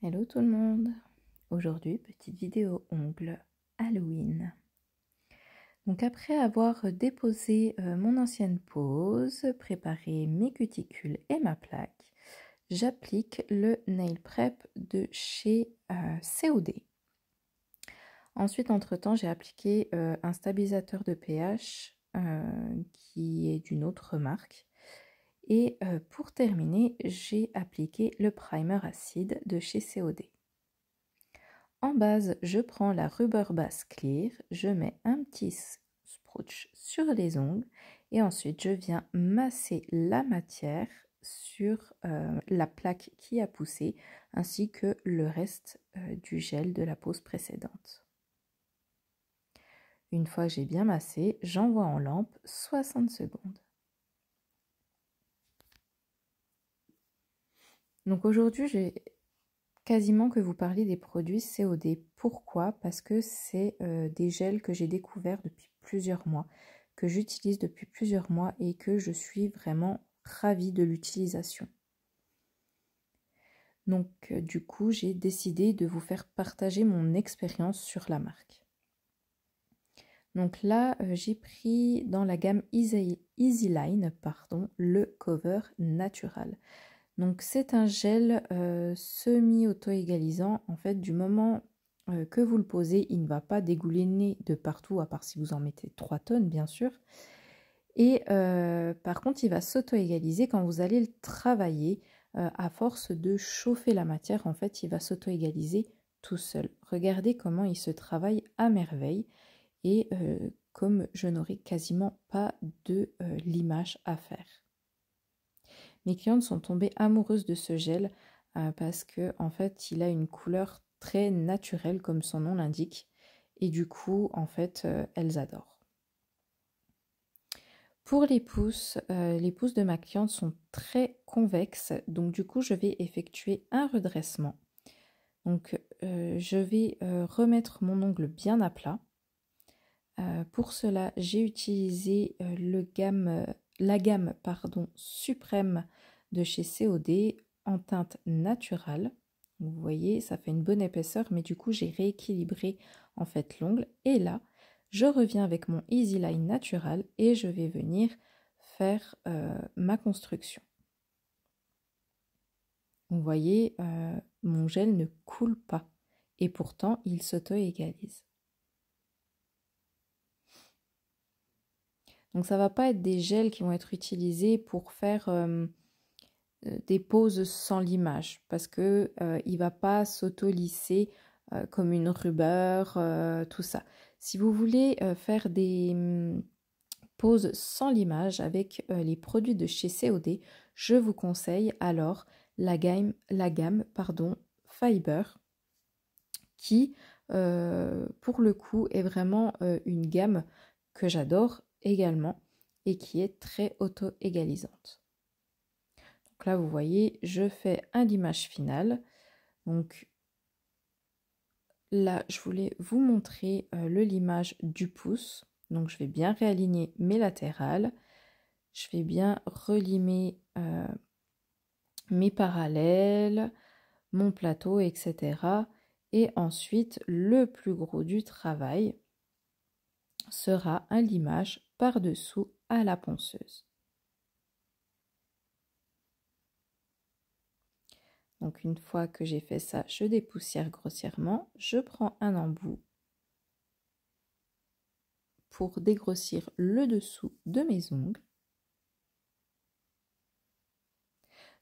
Hello tout le monde. Aujourd'hui, petite vidéo ongles Halloween. Donc après avoir déposé mon ancienne pose, préparé mes cuticules et ma plaque, j'applique le Nail Prep de chez COD. Ensuite, entre-temps, j'ai appliqué un stabilisateur de pH qui est d'une autre marque. Et pour terminer, j'ai appliqué le primer acide de chez COD. En base, je prends la Rubber Base Clear, je mets un petit sprouch sur les ongles et ensuite je viens masser la matière sur la plaque qui a poussé ainsi que le reste du gel de la pose précédente. Une fois que j'ai bien massé, j'envoie en lampe 60 secondes. Donc aujourd'hui, j'ai quasiment que vous parlez des produits COD. Pourquoi? Parce que c'est des gels que j'ai découverts depuis plusieurs mois, que j'utilise depuis plusieurs mois et que je suis vraiment ravie de l'utilisation. Donc du coup, j'ai décidé de vous faire partager mon expérience sur la marque. Donc là, j'ai pris dans la gamme EasyLine, le Cover Natural. Donc c'est un gel semi-auto-égalisant. En fait, du moment que vous le posez, il ne va pas dégouliner de partout, à part si vous en mettez 3 tonnes, bien sûr. Et par contre, il va s'auto-égaliser quand vous allez le travailler. À force de chauffer la matière, en fait, il va s'auto-égaliser tout seul. Regardez comment il se travaille à merveille. Et comme je n'aurai quasiment pas de limage à faire. Mes clientes sont tombées amoureuses de ce gel parce que en fait, il a une couleur très naturelle comme son nom l'indique et du coup, en fait, elles adorent. Pour les pouces de ma cliente sont très convexes, donc du coup, je vais effectuer un redressement. Donc, je vais remettre mon ongle bien à plat. Pour cela, j'ai utilisé la gamme suprême de chez COD en teinte naturelle. Vous voyez, ça fait une bonne épaisseur, mais du coup, j'ai rééquilibré en fait l'ongle. Et là, je reviens avec mon EasyLine Natural et je vais venir faire ma construction. Vous voyez, mon gel ne coule pas et pourtant, il s'auto-égalise. Donc ça ne va pas être des gels qui vont être utilisés pour faire des poses sans limage parce que il ne va pas s'auto-lisser comme une rubber, tout ça. Si vous voulez faire des poses sans limage avec les produits de chez COD, je vous conseille alors la gamme Fiber qui pour le coup est vraiment une gamme que j'adore également et qui est très auto-égalisante. Donc là, vous voyez, je fais un limage final. Donc là, je voulais vous montrer le limage du pouce. Donc je vais bien réaligner mes latérales. Je vais bien relimer mes parallèles, mon plateau, etc. Et ensuite, le plus gros du travail sera un limage par-dessous à la ponceuse. Donc une fois que j'ai fait ça, je dépoussière grossièrement, je prends un embout pour dégrossir le dessous de mes ongles.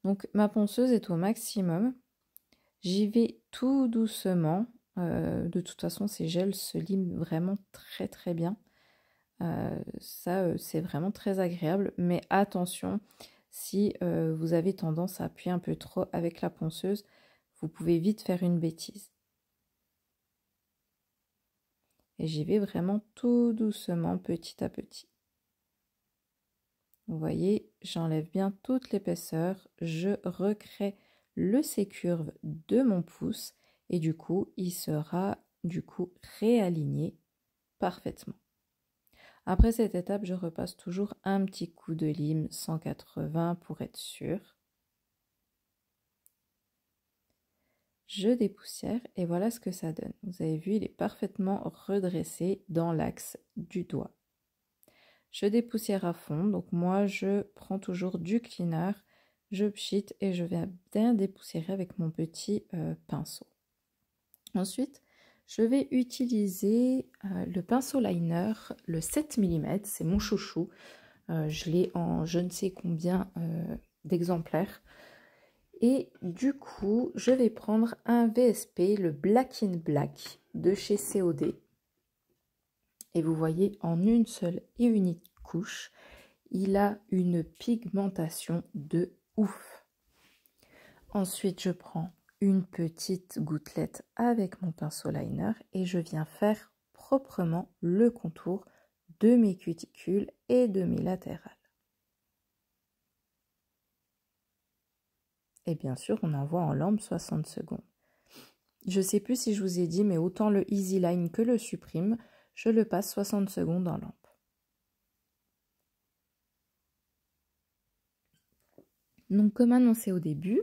Donc ma ponceuse est au maximum, j'y vais tout doucement, de toute façon ces gels se liment vraiment très très bien. C'est vraiment très agréable, mais attention, si vous avez tendance à appuyer un peu trop avec la ponceuse, vous pouvez vite faire une bêtise. Et j'y vais vraiment tout doucement, petit à petit. Vous voyez, j'enlève bien toute l'épaisseur, je recrée le C-curve de mon pouce et du coup, il sera réaligné parfaitement. Après cette étape, je repasse toujours un petit coup de lime 180 pour être sûr. je dépoussière et voilà ce que ça donne. Vous avez vu, il est parfaitement redressé dans l'axe du doigt. Je dépoussière à fond, donc moi je prends toujours du cleaner, je pchite et je vais bien dépoussiérer avec mon petit pinceau. Ensuite, je vais utiliser le pinceau liner, le 7 mm, c'est mon chouchou. Je l'ai en je ne sais combien d'exemplaires. Et du coup, je vais prendre un VSP, le Black in Black de chez COD. Et vous voyez, en une seule et unique couche, il a une pigmentation de ouf. Ensuite, je prends une petite gouttelette avec mon pinceau liner et je viens faire proprement le contour de mes cuticules et de mes latérales. Et bien sûr, on envoie en lampe 60 secondes. Je ne sais plus si je vous ai dit, mais autant le Easy Line que le Supreme, je le passe 60 secondes en lampe. Donc, comme annoncé au début,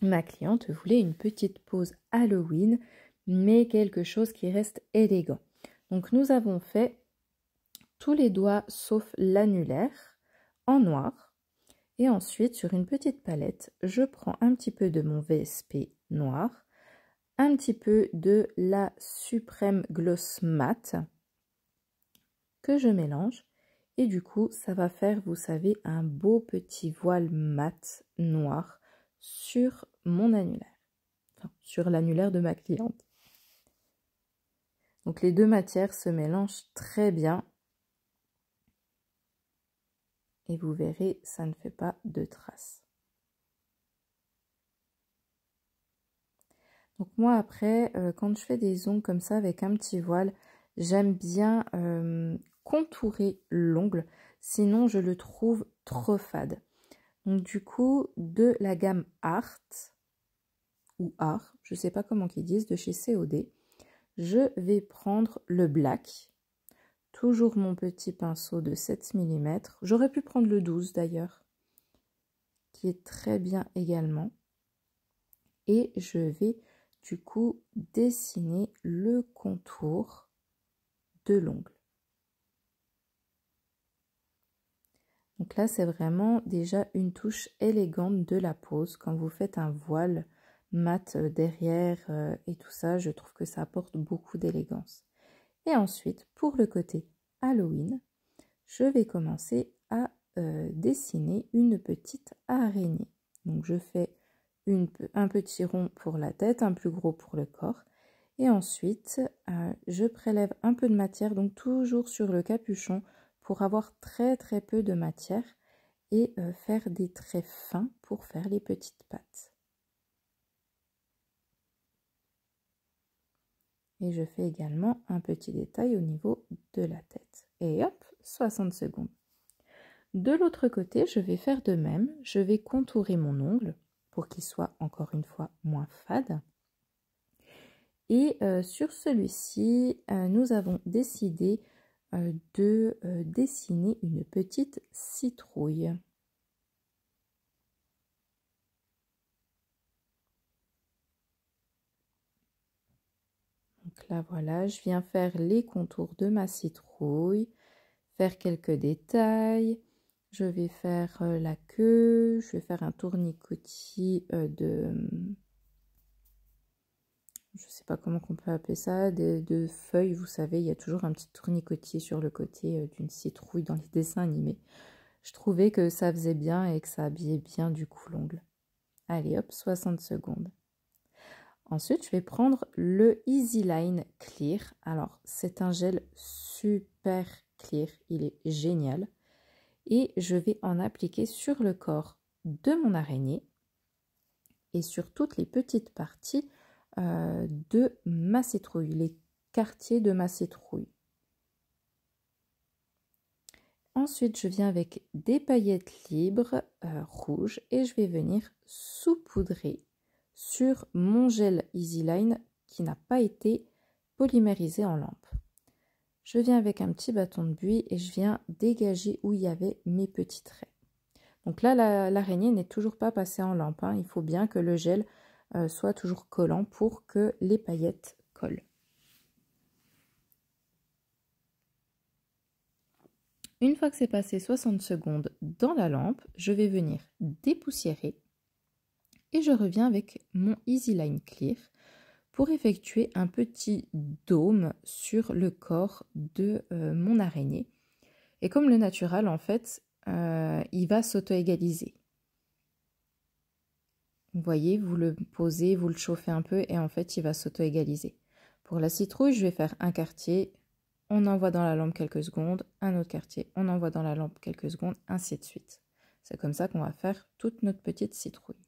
ma cliente voulait une petite pause Halloween, mais quelque chose qui reste élégant. Donc, nous avons fait tous les doigts sauf l'annulaire en noir. Et ensuite, sur une petite palette, je prends un petit peu de mon VSP noir, un petit peu de la Supreme Gloss Matte que je mélange. Et du coup, ça va faire, vous savez, un beau petit voile mat noir sur mon annulaire. Enfin, sur l'annulaire de ma cliente. Donc, les deux matières se mélangent très bien. Et vous verrez, ça ne fait pas de traces. Donc moi après, quand je fais des ongles comme ça avec un petit voile, j'aime bien contourer l'ongle, sinon je le trouve trop fade. Donc du coup, de la gamme Art, ou Art, je ne sais pas comment ils disent, de chez COD, je vais prendre le black. Toujours mon petit pinceau de 7 mm. J'aurais pu prendre le 12 d'ailleurs, qui est très bien également. Et je vais du coup dessiner le contour de l'ongle. Donc là, c'est vraiment déjà une touche élégante de la pose. Quand vous faites un voile mat derrière et tout ça, je trouve que ça apporte beaucoup d'élégance. Et ensuite, pour le côté Halloween, je vais commencer à dessiner une petite araignée. Donc je fais un petit rond pour la tête, un plus gros pour le corps. Et ensuite, je prélève un peu de matière, donc toujours sur le capuchon, pour avoir très très peu de matière et faire des traits fins pour faire les petites pattes. Et je fais également un petit détail au niveau de la tête. Et hop, 60 secondes. De l'autre côté, je vais faire de même. Je vais contourer mon ongle pour qu'il soit encore une fois moins fade. Et sur celui-ci, nous avons décidé de dessiner une petite citrouille. Donc là, voilà, je viens faire les contours de ma citrouille, faire quelques détails. Je vais faire la queue, je vais faire un tourniquetis je ne sais pas comment on peut appeler ça, de feuilles, vous savez, il y a toujours un petit tourniquetier sur le côté d'une citrouille dans les dessins animés. Je trouvais que ça faisait bien et que ça habillait bien du coup l'ongle. Allez hop, 60 secondes. Ensuite, je vais prendre le Easy Line Clear. Alors, c'est un gel super clear, il est génial. Et je vais en appliquer sur le corps de mon araignée et sur toutes les petites parties de ma citrouille, les quartiers de ma citrouille. Ensuite, je viens avec des paillettes libres rouges et je vais venir saupoudrer sur mon gel Easy Line qui n'a pas été polymérisé en lampe. Je viens avec un petit bâton de buis et je viens dégager où il y avait mes petits traits. Donc là, l'araignée n'est toujours pas passée en lampe, hein. Il faut bien que le gel soit toujours collant pour que les paillettes collent. Une fois que c'est passé 60 secondes dans la lampe, je vais venir dépoussiérer et je reviens avec mon Easy Line Clear pour effectuer un petit dôme sur le corps de mon araignée. Et comme le natural, en fait, il va s'auto-égaliser. Vous voyez, vous le posez, vous le chauffez un peu et en fait, il va s'auto-égaliser. Pour la citrouille, je vais faire un quartier, on envoie dans la lampe quelques secondes, un autre quartier, on envoie dans la lampe quelques secondes, ainsi de suite. C'est comme ça qu'on va faire toute notre petite citrouille.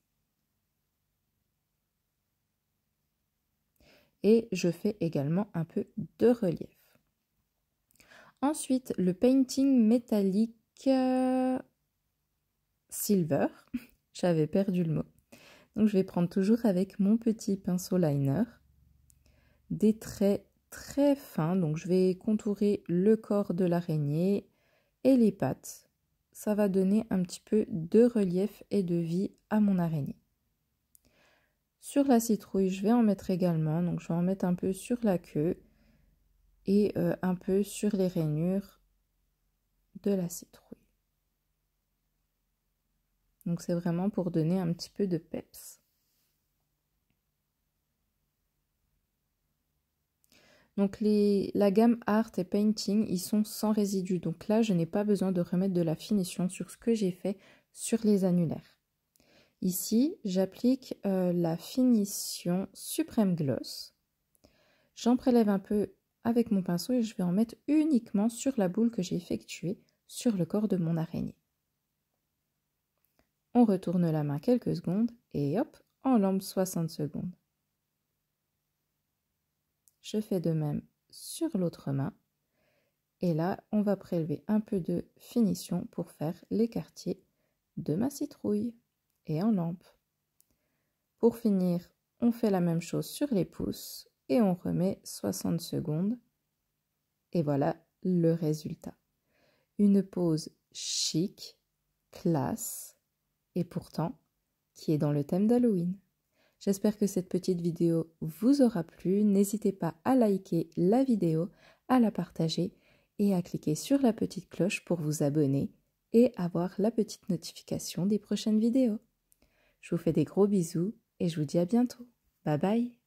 Et je fais également un peu de relief. Ensuite, le painting métallique silver, j'avais perdu le mot. Donc je vais prendre toujours avec mon petit pinceau liner des traits très fins. Donc je vais contourer le corps de l'araignée et les pattes. Ça va donner un petit peu de relief et de vie à mon araignée. Sur la citrouille, je vais en mettre également. Donc je vais en mettre un peu sur la queue et un peu sur les rainures de la citrouille. Donc c'est vraiment pour donner un petit peu de peps. Donc la gamme Art et Painting, ils sont sans résidus. Donc là, je n'ai pas besoin de remettre de la finition sur ce que j'ai fait sur les annulaires. Ici, j'applique la finition Supreme Gloss. J'en prélève un peu avec mon pinceau et je vais en mettre uniquement sur la boule que j'ai effectuée sur le corps de mon araignée. On retourne la main quelques secondes et hop, on lampe 60 secondes. Je fais de même sur l'autre main. Et là, on va prélever un peu de finition pour faire les quartiers de ma citrouille et en lampe. Pour finir, on fait la même chose sur les pouces et on remet 60 secondes. Et voilà le résultat. Une pose chic, classe et pourtant qui est dans le thème d'Halloween. J'espère que cette petite vidéo vous aura plu. N'hésitez pas à liker la vidéo, à la partager et à cliquer sur la petite cloche pour vous abonner et avoir la petite notification des prochaines vidéos. Je vous fais des gros bisous et je vous dis à bientôt. Bye bye!